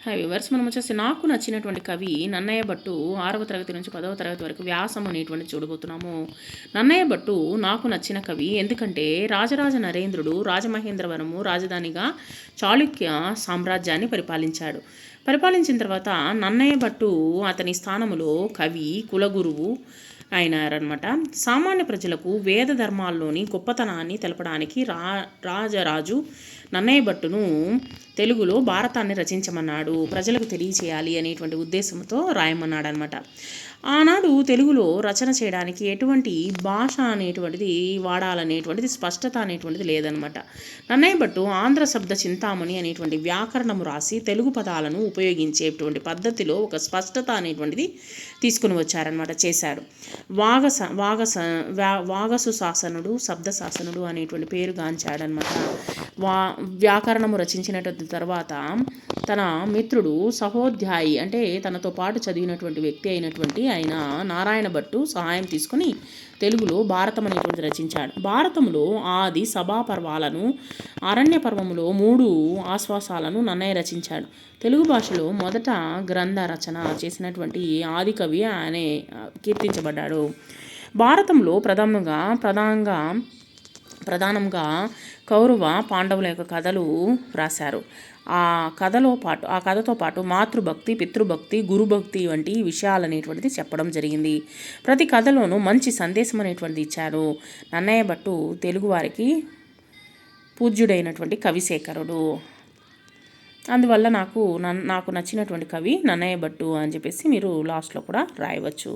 Hi viewers, మనం వచ్చేసి నాకు నచ్చినటువంటి కవి నన్నయ్య భట్టు 6వ తరగతి నుంచి 10వ తరగతి వరకు వ్యాసం అనేటువంటి చూడబోతున్నాము. నన్నయ్య భట్టు నాకు నచ్చిన కవి ఎందుకంటే రాజరాజ నరేంద్రుడు రాజమహేంద్రవరము రాజధానిగా చాళుక్య సామ్రాజ్యాన్ని పరిపాలించిన తర్వాత నన్నయ్య భట్టు అతని స్థానములో కవి కులగురువు అయినారనమాట. సామాన్య ప్రజలకు వేద ధర్మాల్లోని గొప్పతనాన్ని తెలపడానికి రాజరాజు నన్నయ్య భట్టును తెలుగులో భారతాన్ని రచించమన్నాడు. ప్రజలకు తెలియచేయాలి అనేటువంటి ఉద్దేశంతో రాయమన్నాడు అనమాట. ఆనాడు తెలుగులో రచన చేయడానికి ఎటువంటి భాష అనేటువంటిది వాడాలనేటువంటిది స్పష్టత అనేటువంటిది లేదనమాట. నన్నయ్య భట్టు ఆంధ్ర శబ్ద చింతామణి అనేటువంటి వ్యాకరణము రాసి తెలుగు పదాలను ఉపయోగించేటువంటి పద్ధతిలో ఒక స్పష్టత అనేటువంటిది తీసుకుని వచ్చారనమాట, చేశారు. వాగసు శాసనుడు శబ్ద శాసనుడు అనేటువంటి పేరు గాంచాడనమాట. వ్యాకరణము రచించినటువంటి తర్వాత తన మిత్రుడు సహోధ్యాయి అంటే తనతో పాటు చదివినటువంటి వ్యక్తి అయినటువంటి ఆయన నారాయణ భట్టు సహాయం తీసుకుని తెలుగులో భారతం అనేటువంటి రచించాడు. భారతంలో ఆది సభాపర్వాలను, అరణ్య పర్వములో 3 ఆశ్వాసాలను నన్నయ్య రచించాడు. తెలుగు భాషలో మొదట గ్రంథ రచన చేసినటువంటి ఆదికవి అనే కీర్తించబడ్డాడు. భారతంలో ప్రధానంగా కౌరవ పాండవుల యొక్క కథలు రాశారు. ఆ కథతో పాటు మాతృభక్తి, పితృభక్తి, గురుభక్తి వంటి విషయాలనేటువంటిది చెప్పడం జరిగింది. ప్రతి కథలోనూ మంచి సందేశం అనేటువంటిది ఇచ్చారు. నన్నయ్య భట్టు తెలుగువారికి పూజ్యుడైనటువంటి కవిశేఖరుడు. అందువల్ల నాకు నచ్చినటువంటి కవి నన్నయ్య భట్టు అని చెప్పేసి మీరు లాస్ట్లో కూడా రాయవచ్చు.